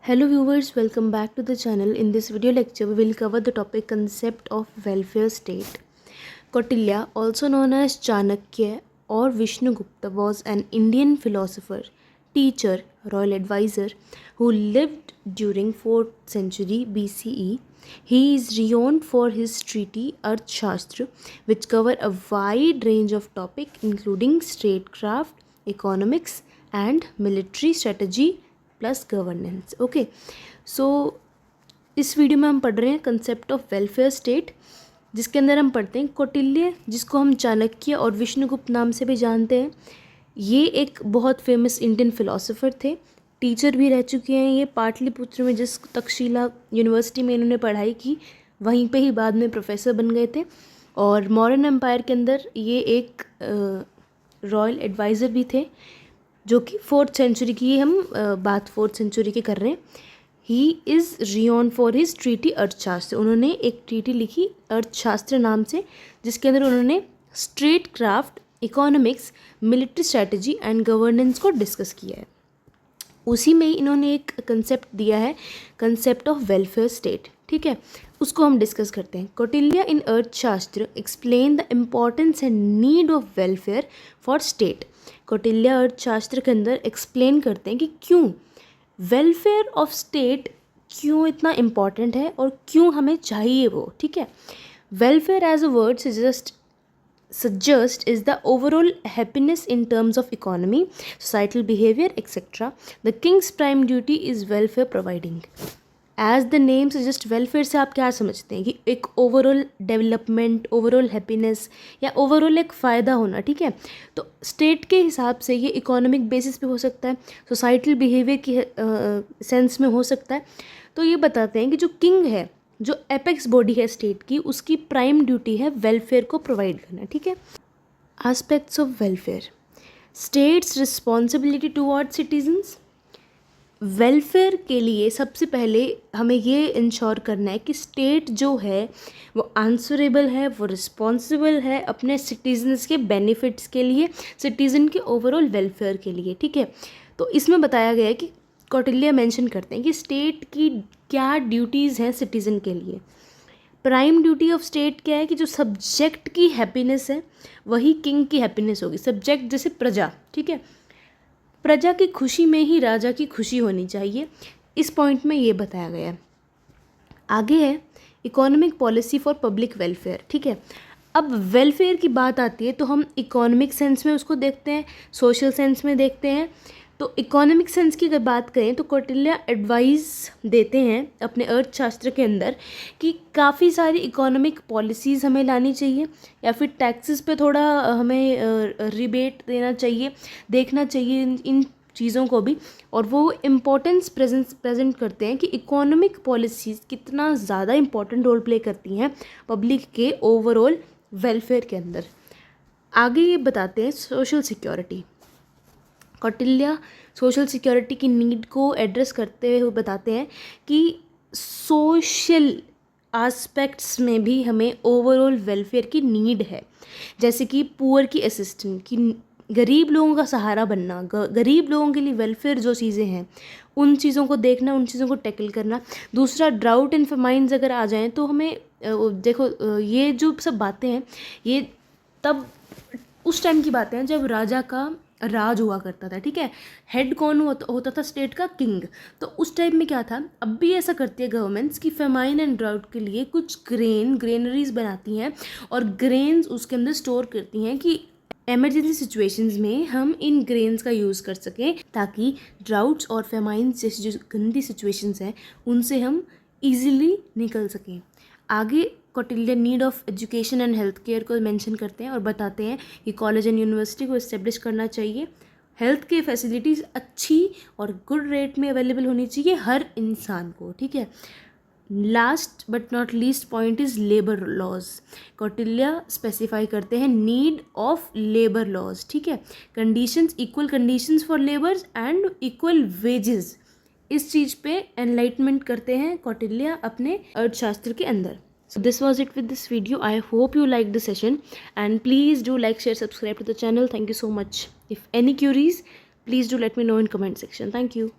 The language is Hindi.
Hello viewers, welcome back to the channel. In this video lecture, we will cover the topic concept of welfare state. Kautilya, also known as Chanakya or Vishnugupta, was an Indian philosopher, teacher, royal advisor who lived during 4th century BCE. He is renowned for his treatise Arthashastra, which cover a wide range of topics including statecraft, economics, and military strategy plus governance. Okay, so इस वीडियो में हम पढ़ रहे हैं कंसेप्ट ऑफ वेलफेयर स्टेट, जिसके अंदर हम पढ़ते हैं कौटिल्य, जिसको हम चाणक्य और विष्णुगुप्त नाम से भी जानते हैं. ये एक बहुत फेमस इंडियन फिलोसोफर थे, टीचर भी रह चुके हैं. ये पाटलिपुत्र में जिस तक्षशिला यूनिवर्सिटी में इन्होंने पढ़ाई की, वहीं पे ही बाद में प्रोफेसर बन गए थे. और मॉडर्न एम्पायर के अंदर ये एक रॉयल एडवाइज़र भी थे, जो कि 4th सेंचुरी की हम बात 4th सेंचुरी के कर रहे हैं. He is renowned for his treaty अर्थशास्त्र. उन्होंने एक ट्रीटी लिखी अर्थशास्त्र नाम से, जिसके अंदर उन्होंने state craft, economics, military strategy and governance को डिस्कस किया है. उसी में इन्होंने एक कंसेप्ट दिया है, कंसेप्ट ऑफ वेलफेयर स्टेट. ठीक है, उसको हम डिस्कस करते हैं. कौटिल्य इन अर्थशास्त्र explain the importance and need of welfare for state. Kautilya अर्थशास्त्र के अंदर एक्सप्लेन करते हैं कि क्यों वेलफेयर ऑफ स्टेट क्यों इतना इम्पॉर्टेंट है और क्यों हमें चाहिए वो. ठीक है, welfare as a word suggest is the overall happiness in terms of economy, societal behavior, etc. The king's prime duty is welfare providing. As the name suggest, welfare से आप क्या समझते हैं कि एक ओवरऑल डेवलपमेंट, ओवरऑल हैप्पीनेस या ओवरऑल एक फ़ायदा होना. ठीक है, तो स्टेट के हिसाब से ये इकोनॉमिक बेसिस पे हो सकता है, सोसाइटल बिहेवियर की सेंस में हो सकता है. तो ये बताते हैं कि जो किंग है, जो एपेक्स बॉडी है स्टेट की, उसकी प्राइम ड्यूटी है वेलफेयर को प्रोवाइड करना. ठीक है, aspects of welfare. States responsibility toward citizens. Welfare के लिए सबसे पहले हमें ये इंश्योर करना है कि स्टेट जो है वो आंसरेबल है, वो रिस्पॉन्सिबल है अपने सिटीजन्स के बेनिफिट्स के लिए, सिटीज़न के ओवरऑल वेलफेयर के लिए. ठीक है, तो इसमें बताया गया है कि कौटिल्य मेंशन करते हैं कि स्टेट की क्या ड्यूटीज़ हैं सिटीज़न के लिए. प्राइम ड्यूटी ऑफ स्टेट क्या है कि जो सब्जेक्ट की हैप्पीनेस है वही किंग की हैप्पीनेस होगी. सब्जेक्ट जैसे प्रजा. ठीक है, प्रजा की खुशी में ही राजा की खुशी होनी चाहिए. इस पॉइंट में ये बताया गया है. आगे है economic policy for public welfare. ठीक है, अब वेलफेयर की बात आती है तो हम इकोनॉमिक सेंस में उसको देखते हैं, सोशल सेंस में देखते हैं. तो इकोनॉमिक सेंस की अगर बात करें तो कौटिल्य एडवाइस देते हैं अपने अर्थशास्त्र के अंदर कि काफ़ी सारी इकोनॉमिक पॉलिसीज़ हमें लानी चाहिए, या फिर टैक्सेस पे थोड़ा हमें रिबेट देना चाहिए, देखना चाहिए इन चीज़ों को भी. और वो इम्पोर्टेंस प्रेजेंट करते हैं कि इकोनॉमिक पॉलिसीज़ कितना ज़्यादा इम्पोर्टेंट रोल प्ले करती हैं पब्लिक के ओवरऑल वेलफेयर के अंदर. आगे ये बताते हैं social security. Kautilya social security की नीड को एड्रेस करते हुए बताते हैं कि सोशल एस्पेक्ट्स में भी हमें ओवरऑल वेलफेयर की नीड है, जैसे कि पुअर की असिस्टेंट, कि गरीब लोगों का सहारा बनना, गरीब लोगों के लिए वेलफेयर जो चीज़ें हैं उन चीज़ों को देखना, उन चीज़ों को टैकल करना. दूसरा, ड्राउट एंड फेमाइन्स अगर आ जाएँ तो हमें देखो ये जो सब बातें हैं ये तब उस टाइम की बातें हैं जब राजा का राज हुआ करता था. ठीक है, हेड कौन होता था स्टेट का? किंग. तो उस टाइम में क्या था, अब भी ऐसा करती है गवर्नमेंट्स कि फेमाइन एंड ड्राउट के लिए कुछ ग्रेनरीज बनाती हैं और ग्रेन्स उसके अंदर स्टोर करती हैं कि एमरजेंसी सिचुएशंस में हम इन ग्रेन्स का यूज़ कर सकें, ताकि ड्राउट्स और फेमाइन जैसी जो गंदी सिचुएशंस हैं उनसे हम ईजिली निकल सकें. आगे Kautilya need of education and health care को मेंशन करते हैं और बताते हैं कि कॉलेज एंड यूनिवर्सिटी को इस्टेब्लिश करना चाहिए. हेल्थ के फैसिलिटीज़ अच्छी और गुड रेट में अवेलेबल होनी चाहिए हर इंसान को. ठीक है, last but not least point is labour laws. Kautilya specify करते हैं नीड ऑफ लेबर लॉज. ठीक है, conditions, equal conditions for labours and equal wages. इस चीज़ पे एनलाइटमेंट करते हैं कौटिल्य अपने अर्थशास्त्र के अंदर. So this was it with this video. I hope you liked the session and please do like, share, subscribe to the channel. Thank you so much. If any queries, please do let me know in comment section. Thank you.